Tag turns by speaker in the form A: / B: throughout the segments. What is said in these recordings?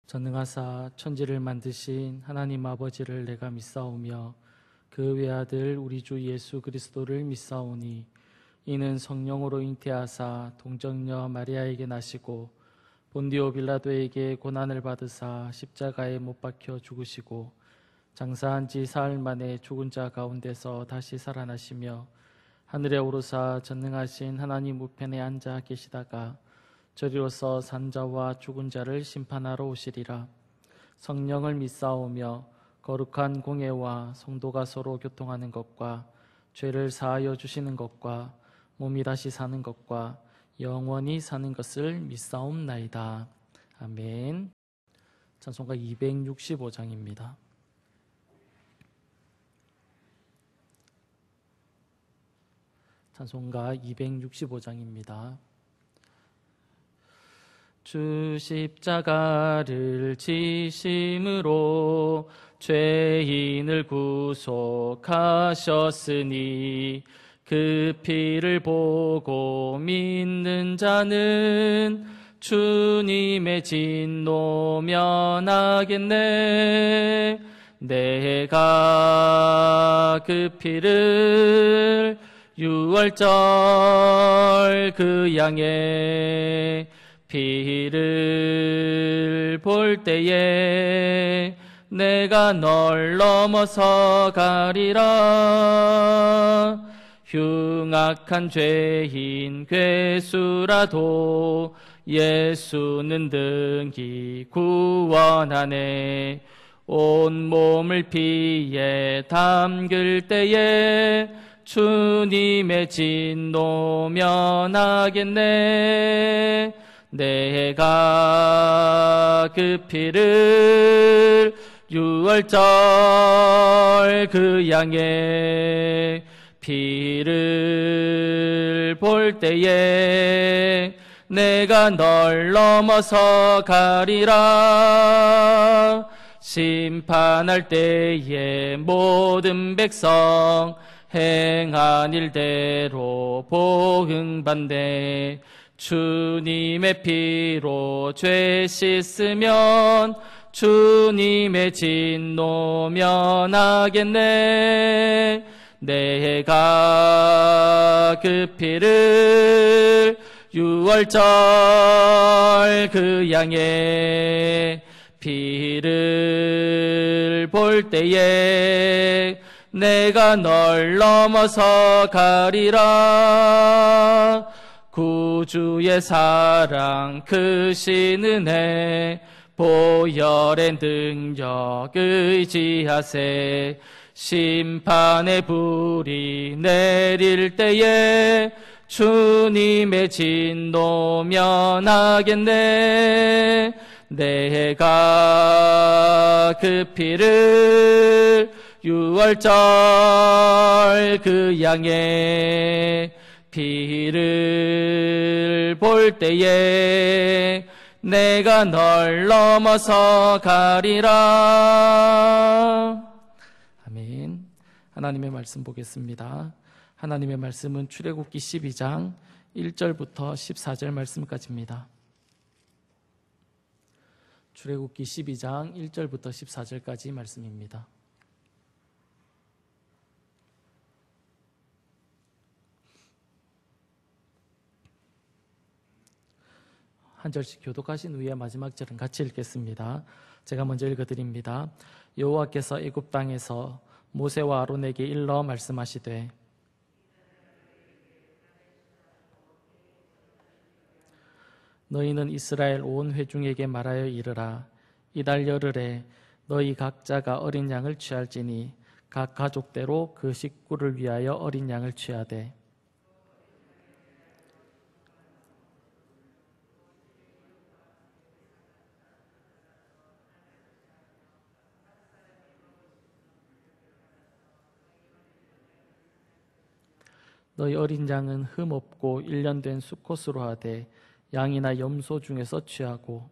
A: 전능하사 천지를 만드신 하나님 아버지를 내가 믿사오며 그 외아들 우리 주 예수 그리스도를 믿사오니 이는 성령으로 잉태하사 동정녀 마리아에게 나시고 본디오 빌라도에게 고난을 받으사 십자가에 못 박혀 죽으시고 장사한 지 사흘 만에 죽은 자 가운데서 다시 살아나시며 하늘에 오르사 전능하신 하나님 우편에 앉아 계시다가 저리로서 산자와 죽은 자를 심판하러 오시리라. 성령을 믿사오며 거룩한 공예와 성도가 서로 교통하는 것과 죄를 사하여 주시는 것과 몸이 다시 사는 것과 영원히 사는 것을 믿사옵나이다. 아멘. 찬송가 265장입니다. 찬송가 265장입니다. 주 십자가를 지심으로 죄인을 구속하셨으니 그 피를 보고 믿는 자는 주님의 진노 면하겠네. 내가 그 피를 유월절 그 양의 피를 볼 때에 내가 널 넘어서 가리라. 흉악한 죄인 괴수라도 예수는 등기 구원하네. 온몸을 피에 담글 때에 주님의 진노 면하겠네. 내가 그 피를 유월절 그 양의 피를 볼 때에 내가 널 넘어서 가리라. 심판할 때에 모든 백성 행한 일대로 보응받네. 주님의 피로 죄 씻으면 주님의 진노 면하겠네. 내가 그 피를 유월절 그 양의 피를 볼 때에 내가 널 넘어서 가리라. 구주의 사랑 크신 은혜 보혈의 능력 의지하세. 심판의 불이 내릴 때에 주님의 진노 면하겠네. 내가 그 피를 유월절 그 양의 피를 볼 때에 내가 널 넘어서 가리라. 아멘. 하나님의 말씀 보겠습니다. 하나님의 말씀은 출애굽기 12장 1절부터 14절 말씀까지입니다. 출애굽기 12장 1절부터 14절까지 말씀입니다. 한 절씩 교독하신 후에 마지막 절은 같이 읽겠습니다. 제가 먼저 읽어드립니다. 여호와께서 애굽 땅에서 모세와 아론에게 일러 말씀하시되 너희는 이스라엘 온 회중에게 말하여 이르라. 이달 열흘에 너희 각자가 어린 양을 취할지니 각 가족대로 그 식구를 위하여 어린 양을 취하되 너희 어린 양은 흠 없고 1년 된 수컷으로 하되 양이나 염소 중에서 취하고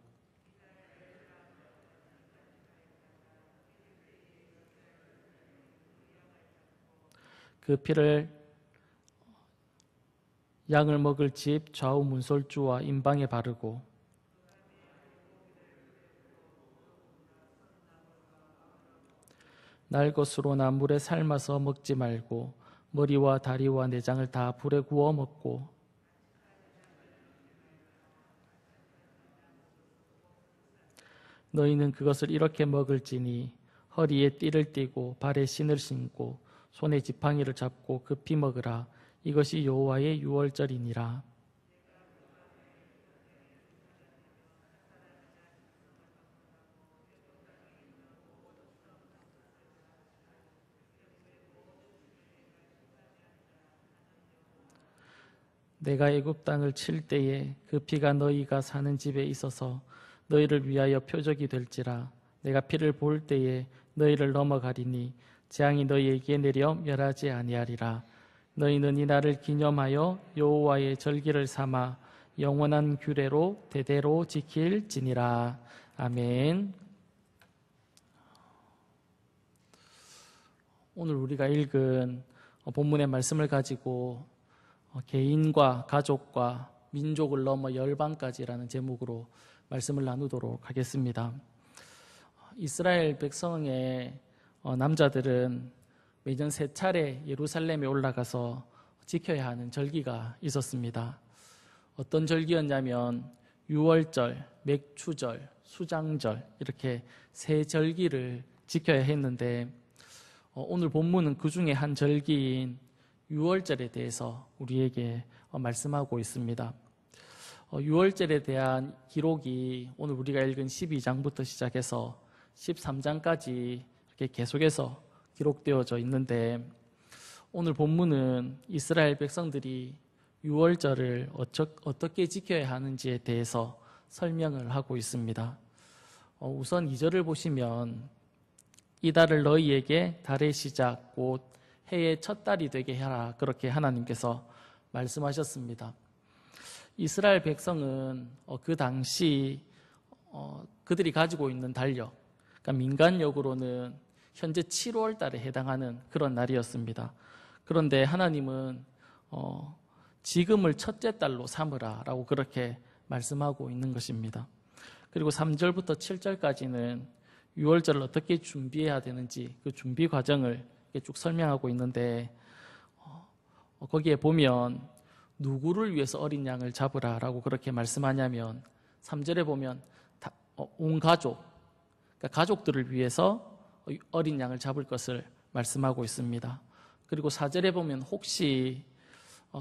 A: 그 피를 양을 먹을 집 좌우 문설주와 임방에 바르고 날 것으로나 물에 삶아서 먹지 말고 머리와 다리와 내장을 다 불에 구워 먹고 너희는 그것을 이렇게 먹을지니 허리에 띠를 띠고 발에 신을 신고 손에 지팡이를 잡고 급히 먹으라. 이것이 여호와의 유월절이니라. 내가 애굽 땅을 칠 때에 그 피가 너희가 사는 집에 있어서 너희를 위하여 표적이 될지라. 내가 피를 볼 때에 너희를 넘어가리니 재앙이 너희에게 내려 멸하지 아니하리라. 너희는 이 날을 기념하여 여호와의 절기를 삼아 영원한 규례로 대대로 지킬지니라. 아멘. 오늘 우리가 읽은 본문의 말씀을 가지고 개인과 가족과 민족을 넘어 열방까지라는 제목으로 말씀을 나누도록 하겠습니다. 이스라엘 백성의 남자들은 매년 3차례 예루살렘에 올라가서 지켜야 하는 절기가 있었습니다. 어떤 절기였냐면 유월절, 맥추절, 수장절 이렇게 3절기를 지켜야 했는데 오늘 본문은 그 중에 한 절기인 유월절에 대해서 우리에게 말씀하고 있습니다. 유월절에 대한 기록이 오늘 우리가 읽은 12장부터 시작해서 13장까지 이렇게 계속해서 기록되어져 있는데 오늘 본문은 이스라엘 백성들이 유월절을 어떻게 지켜야 하는지에 대해서 설명을 하고 있습니다. 우선 2절을 보시면 이 달을 너희에게 달의 시작 곧 해의 첫 달이 되게 해라. 그렇게 하나님께서 말씀하셨습니다. 이스라엘 백성은 그 당시 그들이 가지고 있는 달력, 그러니까 민간력으로는 현재 7월 달에 해당하는 그런 날이었습니다. 그런데 하나님은 지금을 첫째 달로 삼으라 라고 그렇게 말씀하고 있는 것입니다. 그리고 3절부터 7절까지는 유월절을 어떻게 준비해야 되는지 그 준비 과정을 쭉 설명하고 있는데 거기에 보면 누구를 위해서 어린 양을 잡으라 라고 그렇게 말씀하냐면 3절에 보면 온 가족, 그러니까 가족들을 위해서 어린 양을 잡을 것을 말씀하고 있습니다. 그리고 4절에 보면 혹시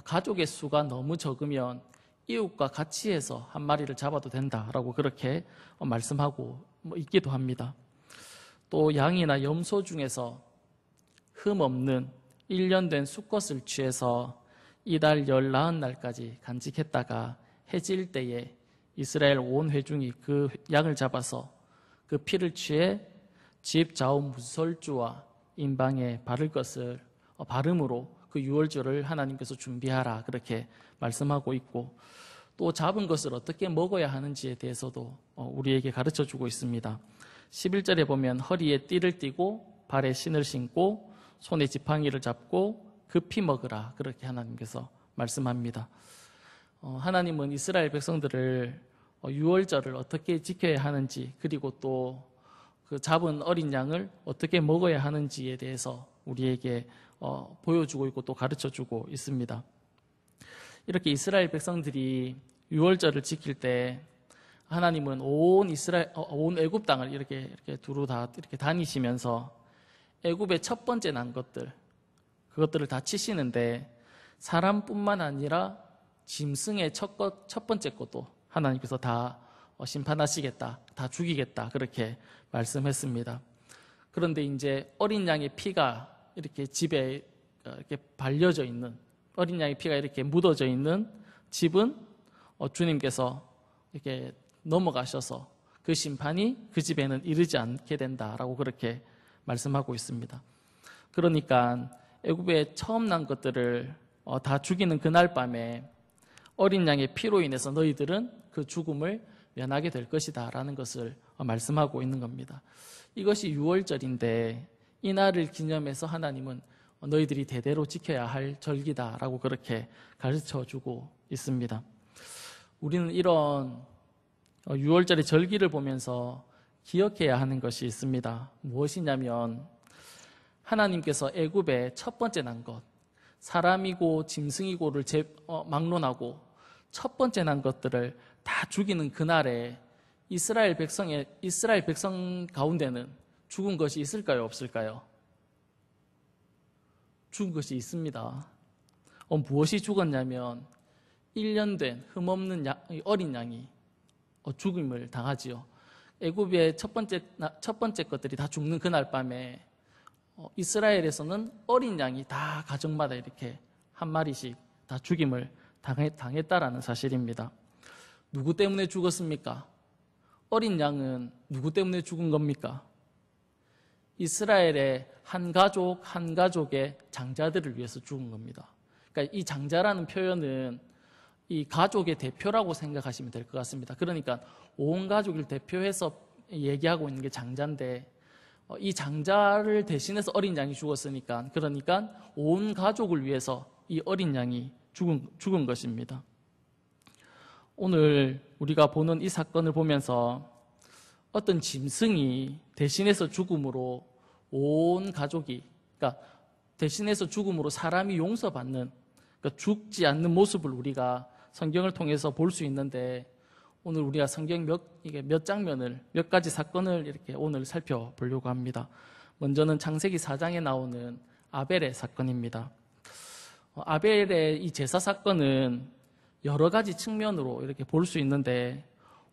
A: 가족의 수가 너무 적으면 이웃과 같이 해서 한 마리를 잡아도 된다라고 그렇게 말씀하고 있기도 합니다. 또 양이나 염소 중에서 흠 없는 1년 된 수컷을 취해서 이달 19날까지 간직했다가 해질 때에 이스라엘 온 회중이 그 양을 잡아서 그 피를 취해 집 좌우 문설주와 인방에 바를 것을 바름으로 그 유월절을 하나님께서 준비하라 그렇게 말씀하고 있고 또 잡은 것을 어떻게 먹어야 하는지에 대해서도 우리에게 가르쳐주고 있습니다. 11절에 보면 허리에 띠를 띠고 발에 신을 신고 손에 지팡이를 잡고 급히 먹으라 그렇게 하나님께서 말씀합니다. 하나님은 이스라엘 백성들을 유월절을 어떻게 지켜야 하는지 그리고 또 그 잡은 어린 양을 어떻게 먹어야 하는지에 대해서 우리에게 보여주고 있고 또 가르쳐주고 있습니다. 이렇게 이스라엘 백성들이 유월절을 지킬 때 하나님은 온 애굽 땅을 이렇게 두루 다 이렇게 다니시면서 애굽의 첫 번째 난 것들 그것들을 다 치시는데 사람뿐만 아니라 짐승의 첫 번째 것도 하나님께서 다 심판하시겠다, 다 죽이겠다 그렇게 말씀했습니다. 그런데 이제 어린 양의 피가 이렇게 집에 이렇게 발려져 있는 어린 양의 피가 이렇게 묻어져 있는 집은 주님께서 이렇게 넘어가셔서 그 심판이 그 집에는 이르지 않게 된다라고 그렇게 말씀하고 있습니다. 그러니까 애굽에 처음 난 것들을 다 죽이는 그날 밤에 어린 양의 피로 인해서 너희들은 그 죽음을 면하게 될 것이다 라는 것을 말씀하고 있는 겁니다. 이것이 유월절인데 이 날을 기념해서 하나님은 너희들이 대대로 지켜야 할 절기다라고 그렇게 가르쳐주고 있습니다. 우리는 이런 유월절의 절기를 보면서 기억해야 하는 것이 있습니다. 무엇이냐면 하나님께서 애굽에 첫 번째 난 것, 사람이고 짐승이고를 막론하고 첫 번째 난 것들을 다 죽이는 그날에 이스라엘 백성 가운데는 죽은 것이 있을까요, 없을까요? 죽은 것이 있습니다. 무엇이 죽었냐면 1년 된 흠없는 어린 양이 죽임을 당하지요. 애굽의 첫 번째 것들이 다 죽는 그날 밤에 이스라엘에서는 어린 양이 다 가정마다 이렇게 한 마리씩 다 죽임을 당했다라는 사실입니다. 누구 때문에 죽었습니까? 어린 양은 누구 때문에 죽은 겁니까? 이스라엘의 한 가족의 장자들을 위해서 죽은 겁니다. 그러니까 이 장자라는 표현은 이 가족의 대표라고 생각하시면 될 것 같습니다. 그러니까 온 가족을 대표해서 얘기하고 있는 게 장자인데 이 장자를 대신해서 어린 양이 죽었으니까 그러니까 온 가족을 위해서 이 어린 양이 죽은 것입니다. 오늘 우리가 보는 이 사건을 보면서 어떤 짐승이 대신해서 죽음으로 온 가족이, 그러니까 대신해서 죽음으로 사람이 용서받는, 그러니까 죽지 않는 모습을 우리가 성경을 통해서 볼 수 있는데 오늘 우리가 성경 몇 장면을, 몇 가지 사건을 이렇게 오늘 살펴보려고 합니다. 먼저는 창세기 4장에 나오는 아벨의 사건입니다. 아벨의 이 제사 사건은 여러 가지 측면으로 이렇게 볼 수 있는데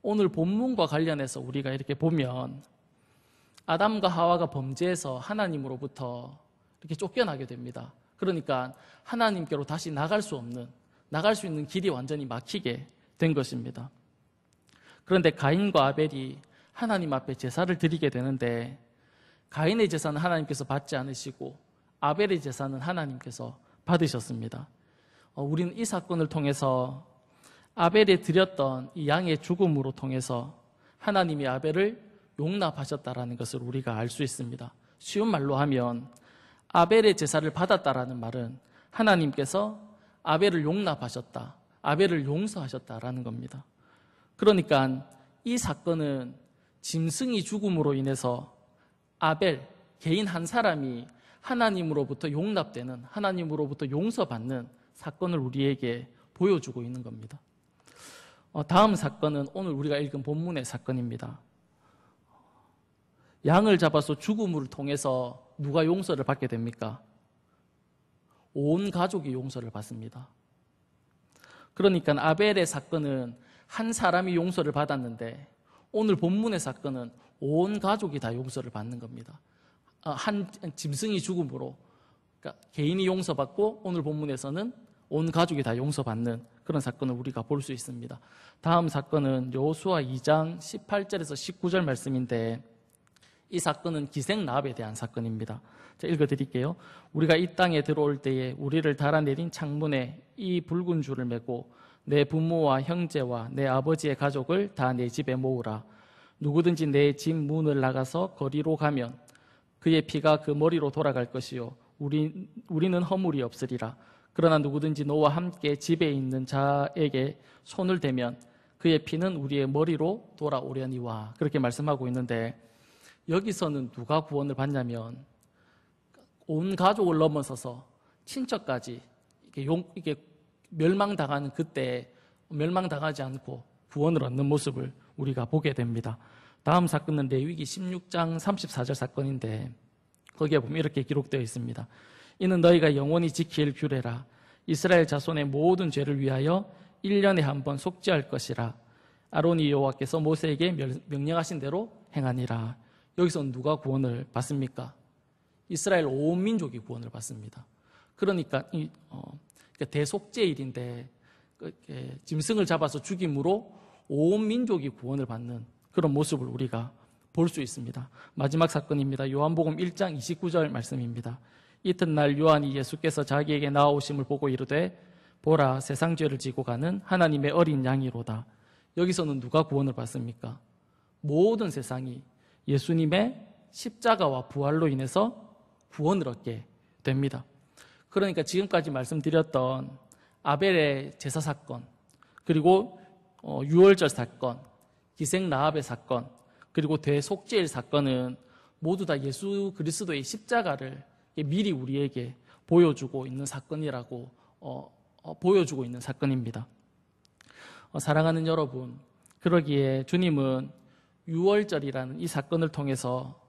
A: 오늘 본문과 관련해서 우리가 이렇게 보면 아담과 하와가 범죄해서 하나님으로부터 이렇게 쫓겨나게 됩니다. 그러니까 하나님께로 다시 나갈 수 있는 길이 완전히 막히게 된 것입니다. 그런데 가인과 아벨이 하나님 앞에 제사를 드리게 되는데 가인의 제사는 하나님께서 받지 않으시고 아벨의 제사는 하나님께서 받으셨습니다. 우리는 이 사건을 통해서 아벨이 드렸던 이 양의 죽음으로 통해서 하나님이 아벨을 용납하셨다라는 것을 우리가 알 수 있습니다. 쉬운 말로 하면 아벨의 제사를 받았다라는 말은 하나님께서 아벨을 용납하셨다, 아벨을 용서하셨다라는 겁니다. 그러니까 이 사건은 짐승이 죽음으로 인해서 아벨, 개인 한 사람이 하나님으로부터 용납되는, 하나님으로부터 용서받는 사건을 우리에게 보여주고 있는 겁니다. 다음 사건은 오늘 우리가 읽은 본문의 사건입니다. 양을 잡아서 죽음을 통해서 누가 용서를 받게 됩니까? 온 가족이 용서를 받습니다. 그러니까 아벨의 사건은 한 사람이 용서를 받았는데 오늘 본문의 사건은 온 가족이 다 용서를 받는 겁니다. 한 짐승이 죽음으로, 그러니까 개인이 용서받고 오늘 본문에서는 온 가족이 다 용서받는 그런 사건을 우리가 볼 수 있습니다. 다음 사건은 여호수아 2장 18절에서 19절 말씀인데 이 사건은 기생나합에 대한 사건입니다. 자, 읽어드릴게요. 우리가 이 땅에 들어올 때에 우리를 달아내린 창문에 이 붉은 줄을 매고 내 부모와 형제와 내 아버지의 가족을 다 내 집에 모으라. 누구든지 내 집 문을 나가서 거리로 가면 그의 피가 그 머리로 돌아갈 것이요 우리는 허물이 없으리라. 그러나 누구든지 너와 함께 집에 있는 자에게 손을 대면 그의 피는 우리의 머리로 돌아오려니와. 그렇게 말씀하고 있는데 여기서는 누가 구원을 받냐면 온 가족을 넘어서서 친척까지 이게 멸망당하는 그때 멸망당하지 않고 구원을 얻는 모습을 우리가 보게 됩니다. 다음 사건은 레위기 16장 34절 사건인데 거기에 보면 이렇게 기록되어 있습니다. 이는 너희가 영원히 지킬 규례라. 이스라엘 자손의 모든 죄를 위하여 1년에 한 번 속죄할 것이라. 아론이 여호와께서 모세에게 명령하신 대로 행하니라. 여기서 누가 구원을 받습니까? 이스라엘 온 민족이 구원을 받습니다. 그러니까 대속죄일인데 짐승을 잡아서 죽임으로 온 민족이 구원을 받는 그런 모습을 우리가 볼 수 있습니다. 마지막 사건입니다. 요한복음 1장 29절 말씀입니다. 이튿날 요한이 예수께서 자기에게 나아오심을 보고 이르되 보라 세상 죄를 지고 가는 하나님의 어린 양이로다. 여기서는 누가 구원을 받습니까? 모든 세상이 예수님의 십자가와 부활로 인해서 구원을 얻게 됩니다. 그러니까 지금까지 말씀드렸던 아벨의 제사 사건, 그리고 유월절 사건, 기생나합의 사건, 그리고 대속죄일 사건은 모두 다 예수 그리스도의 십자가를 미리 우리에게 보여주고 있는 사건이라고 보여주고 있는 사건입니다. 사랑하는 여러분, 그러기에 주님은 유월절이라는 이 사건을 통해서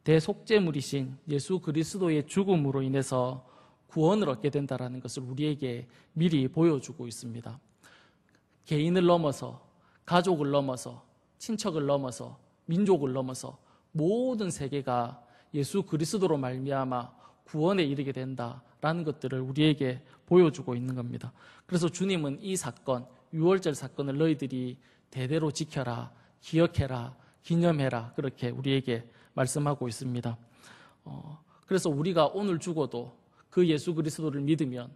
A: 대속죄물이신 예수 그리스도의 죽음으로 인해서 구원을 얻게 된다는 것을 우리에게 미리 보여주고 있습니다. 개인을 넘어서, 가족을 넘어서, 친척을 넘어서, 민족을 넘어서 모든 세계가 예수 그리스도로 말미암아 구원에 이르게 된다라는 것들을 우리에게 보여주고 있는 겁니다. 그래서 주님은 이 사건, 유월절 사건을 너희들이 대대로 지켜라, 기억해라, 기념해라, 그렇게 우리에게 말씀하고 있습니다. 그래서 우리가 오늘 죽어도 그 예수 그리스도를 믿으면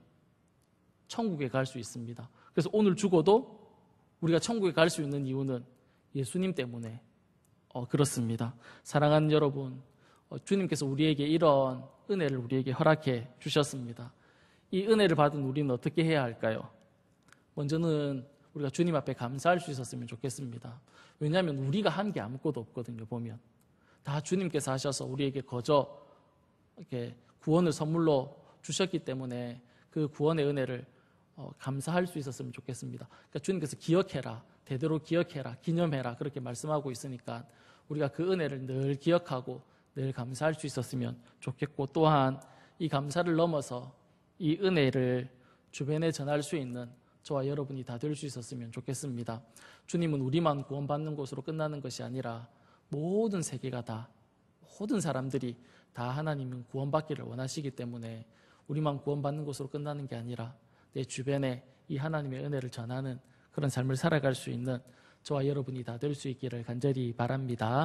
A: 천국에 갈 수 있습니다. 그래서 오늘 죽어도 우리가 천국에 갈 수 있는 이유는 예수님 때문에 그렇습니다. 사랑하는 여러분, 주님께서 우리에게 이런 은혜를 우리에게 허락해 주셨습니다. 이 은혜를 받은 우리는 어떻게 해야 할까요? 먼저는 우리가 주님 앞에 감사할 수 있었으면 좋겠습니다. 왜냐하면 우리가 한 게 아무것도 없거든요. 보면 다 주님께서 하셔서 우리에게 거저 이렇게 구원을 선물로 주셨기 때문에 그 구원의 은혜를 감사할 수 있었으면 좋겠습니다. 그러니까 주님께서 기억해라, 대대로 기억해라, 기념해라, 그렇게 말씀하고 있으니까 우리가 그 은혜를 늘 기억하고 늘 감사할 수 있었으면 좋겠고, 또한 이 감사를 넘어서 이 은혜를 주변에 전할 수 있는 저와 여러분이 다 될 수 있었으면 좋겠습니다. 주님은 우리만 구원받는 것으로 끝나는 것이 아니라 모든 세계가 다, 모든 사람들이 다 하나님은 구원받기를 원하시기 때문에 우리만 구원받는 것으로 끝나는 게 아니라 내 주변에 이 하나님의 은혜를 전하는 그런 삶을 살아갈 수 있는 저와 여러분이 다 될 수 있기를 간절히 바랍니다.